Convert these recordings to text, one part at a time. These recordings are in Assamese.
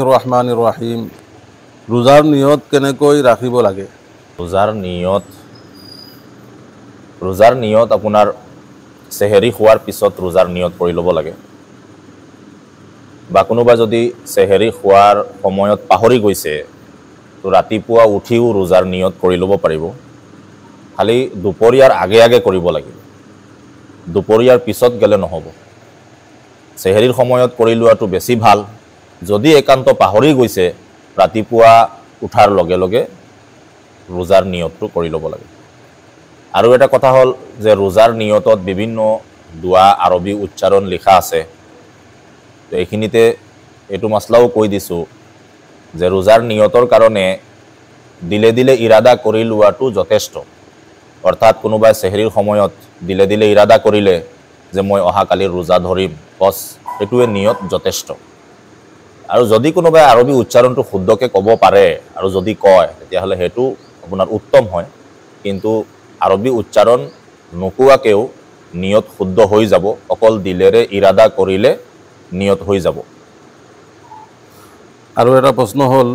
বিসমিল্লাহিৰ ৰহমানিৰ ৰহিম। ৰোজাৰ নিয়ত কেনেকৈ ৰাখিব লাগে? ৰোজাৰ নিয়ত আপোনাৰ চেহেৰি খোৱাৰ পিছত ৰোজাৰ নিয়ত কৰি ল'ব লাগে। বা কোনোবা যদি চেহেৰি খোৱাৰ সময়ত পাহৰি গৈছে, তো ৰাতিপুৱা উঠিও ৰোজাৰ নিয়ত কৰি ল'ব পাৰিব। খালি দুপৰীয়াৰ আগে আগে কৰিব লাগিব, দুপৰীয়াৰ পিছত গ'লে নহ'ব। চেহেৰিৰ সময়ত কৰি লোৱাটো বেছি ভাল। যদি একান্ত পাহৰি গৈছে, ৰাতিপুৱা উঠাৰ লগে লগে ৰোজাৰ নিয়তটো কৰি ল'ব লাগে। আৰু এটা কথা হ'ল যে ৰোজাৰ নিয়তত বিভিন্ন দোৱা আৰবী উচ্চাৰণ লিখা আছে। তো এইখিনিতে এইটো মাছলাও কৈ দিছোঁ যে ৰোজাৰ নিয়তৰ কাৰণে দিলে দিলে ইৰাদা কৰি লোৱাটো যথেষ্ট। অৰ্থাৎ কোনোবাই চেহেৰিৰ সময়ত দিলে দিলে ইৰাদা কৰিলে যে মই অহাকালিৰ ৰোজা ধৰিম, বছ সেইটোৱে নিয়ত যথেষ্ট। আৰু যদি কোনোবাই আৰবী উচ্চাৰণটো শুদ্ধকৈ ক'ব পাৰে আৰু যদি কয়, তেতিয়াহ'লে সেইটো আপোনাৰ উত্তম হয়। কিন্তু আৰবী উচ্চাৰণ নোকোৱাকৈও নিয়ত শুদ্ধ হৈ যাব, অকল দিলেৰে ইৰাদা কৰিলে নিয়ত হৈ যাব। আৰু এটা প্ৰশ্ন হ'ল,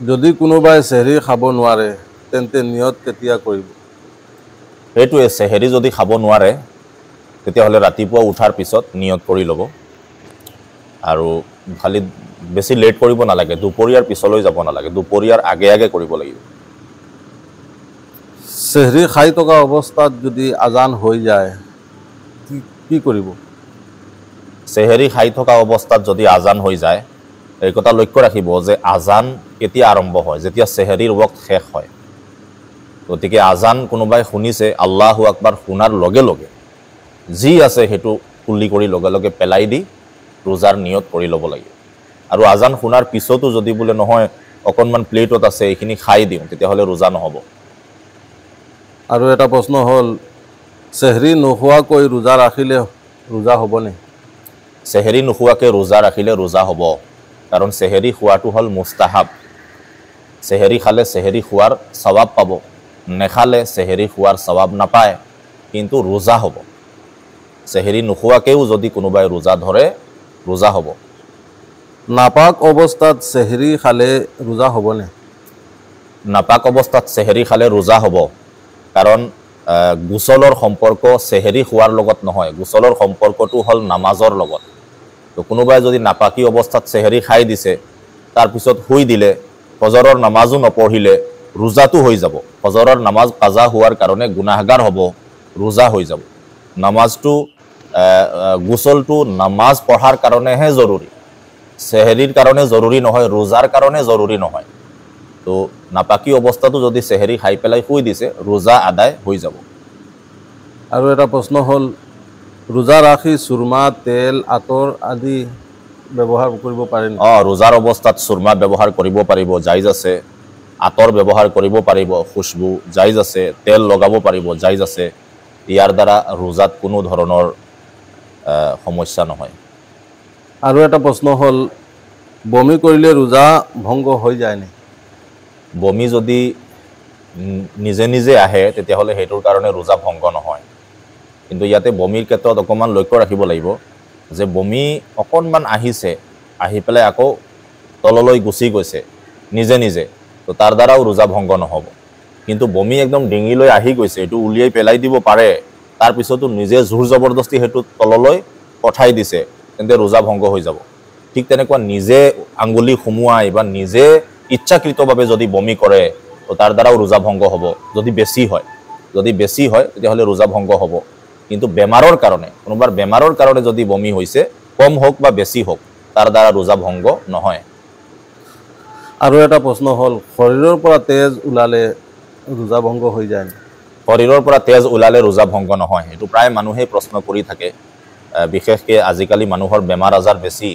যদি কোনোবাই চেহেৰি খাব নোৱাৰে তেন্তে নিয়ত কেতিয়া কৰিব? সেইটোৱে, চেহেৰি যদি খাব নোৱাৰে তেতিয়াহ'লে ৰাতিপুৱা উঠাৰ পিছত নিয়ত কৰি ল'ব। আৰু খালি বেছি লেট কৰিব নালাগে, দুপৰীয়াৰ পিছলৈ যাব নালাগে, দুপৰীয়াৰ আগে আগে কৰিব লাগিব। চেহেৰি খাই থকা অৱস্থাত যদি আজান হৈ যায় কি কৰিব? চেহেৰি খাই থকা অৱস্থাত যদি আজান হৈ যায়, এই কথা লক্ষ্য ৰাখিব যে আজান কেতিয়া আৰম্ভ হয়? যেতিয়া চেহেৰিৰ ৱক্ত শেষ হয়। গতিকে আজান কোনোবাই শুনিছে, আল্লাহু আকবাৰ শুনাৰ লগে লগে যি আছে সেইটো কুল্লি কৰি লগে লগে পেলাই দি ৰোজাৰ নিয়ত কৰি ল'ব লাগে। আৰু আজান শুনাৰ পিছতো যদি বোলে নহয় অকণমান প্লেটত আছে এইখিনি খাই দিওঁ, তেতিয়াহ'লে ৰোজা নহ'ব। আৰু এটা প্ৰশ্ন হ'ল, চেহেৰি নোখোৱাকৈ ৰোজা ৰাখিলে ৰোজা হ'বনে? চেহেৰি নোখোৱাকৈ ৰোজা ৰাখিলে ৰোজা হ'ব, কাৰণ চেহেৰি খোৱাটো হ'ল মুস্তাহাব। চেহেৰি খালে চেহেৰি খোৱাৰ সৱাব পাব, নেখালে চেহেৰি খোৱাৰ সৱাব নাপায়, কিন্তু ৰোজা হ'ব। চেহেৰি নোখোৱাকৈও যদি কোনোবাই ৰোজা ধৰে, ৰোজা হ'ব। নাপাক অৱস্থাত চেহেৰি খালে ৰোজা হ'বনে? নাপাক অৱস্থাত চেহেৰি খালে ৰোজা হ'ব, কাৰণ গোচলৰ সম্পৰ্ক চেহেৰি খোৱাৰ লগত নহয়, গোচলৰ সম্পৰ্কটো হ'ল নামাজৰ লগত। তো কোনোবাই যদি নাপাকি অৱস্থাত চেহেৰি খাই দিছে, তাৰপিছত শুই দিলে, ফজৰৰ নামাজো নপঢ়িলে, ৰোজাটো হৈ যাব। ফজৰৰ নামাজ কাজা হোৱাৰ কাৰণে গুনাহগাৰ হ'ব, ৰোজা হৈ যাব। নামাজটো গোচলটো নামাজ পঢ়াৰ কাৰণেহে জৰুৰী, চেহেৰিৰ কাৰণে জৰুৰী নহয়, ৰোজাৰ কাৰণে জৰুৰী নহয়। তো নাপাকি অৱস্থাটো যদি চেহেৰি খাই পেলাই শুই দিছে, ৰোজা আদায় হৈ যাব। আৰু এটা প্ৰশ্ন হ'ল, ৰোজা ৰাখি চুৰমা, তেল, আতৰ আদি ব্যৱহাৰ কৰিব পাৰে নেকি? ৰোজাৰ অৱস্থাত চুৰমা ব্যৱহাৰ কৰিব পাৰিব, জাইজ আছে। আতৰ ব্যৱহাৰ কৰিব পাৰিব, খুশবু জাইজ আছে। তেল লগাব পাৰিব, জাইজ আছে। ইয়াৰ দ্বাৰা ৰোজাত কোনো ধৰণৰ সমস্যা নহয়। আৰু এটা প্ৰশ্ন হ'ল, বমি কৰিলে ৰোজা ভংগ হৈ যায়নে? বমি যদি নিজে নিজে আহে, তেতিয়াহ'লে সেইটোৰ কাৰণে ৰোজা ভংগ নহয়। কিন্তু ইয়াতে বমিৰ ক্ষেত্ৰত অকণমান লক্ষ্য ৰাখিব লাগিব যে বমি অকণমান আহিছে, আহি পেলাই আকৌ তললৈ গুচি গৈছে নিজে নিজে, তো তাৰ দ্বাৰাও ৰোজা ভংগ নহ'ব। কিন্তু বমি একদম ডিঙিলৈ আহি গৈছে, এইটো উলিয়াই পেলাই দিব পাৰে, তাৰপিছতো নিজে জোৰ জবৰদস্তি সেইটো তললৈ পঠাই দিছে, তেন্তে ৰোজা ভংগ হৈ যাব। ঠিক তেনেকুৱা নিজে আঙুলি সুমুৱাই বা নিজে ইচ্ছাকৃতভাৱে যদি বমি কৰে, তো তাৰ দ্বাৰাও ৰোজা ভংগ হ'ব। যদি বেছি হয় তেতিয়াহ'লে ৰোজা ভংগ হ'ব। কিন্তু বেমাৰৰ কাৰণে, কোনোবাৰ বেমাৰৰ কাৰণে যদি বমি হৈছে, কম হওক বা বেছি হওক, তাৰ দ্বাৰা ৰোজা ভংগ নহয়। আৰু এটা প্ৰশ্ন হ'ল, শৰীৰৰ পৰা তেজ ওলালে ৰোজা ভংগ হৈ যায়? শৰীৰৰ পৰা তেজ ওলালে ৰোজা ভংগ নহয়। এইটো প্ৰায় মানুহেই প্ৰশ্ন কৰি থাকে। বিশেষকৈ আজিকালি মানুহৰ বেমাৰ আজাৰ বেছি।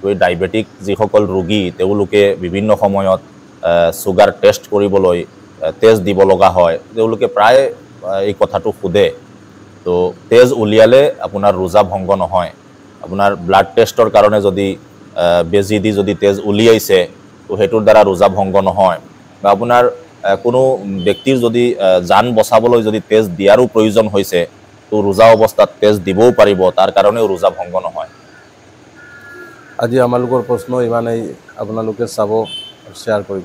এই ডায়েবেটিক যিসকল ৰোগী, তেওঁলোকে বিভিন্ন সময়ত ছুগাৰ টেষ্ট কৰিবলৈ তেজ দিব লগা হয়। তেওঁলোকে প্ৰায় এই কথাটো সোধে। তো তেজ উলিয়ালে আপোনাৰ ৰোজা ভংগ নহয়। আপোনাৰ ব্লাড টেষ্টৰ কাৰণে যদি বেজি দি যদি তেজ উলিয়াইছে, তো সেইটোৰ দ্বাৰা ৰোজা ভংগ নহয়। বা আপোনাৰ কোনো ব্যক্তিৰ যদি জান বচাবলৈ যদি তেজ দিয়াৰো প্ৰয়োজন হৈছে, তো ৰোজা অৱস্থাত তেজ দিবও পাৰিব, তাৰ কাৰণেও ৰোজা ভংগ নহয়। আজি আমালোকৰ প্ৰশ্ন ইমানেই, আপোনালোকে চাব আৰু শ্বেয়াৰ কৰিব।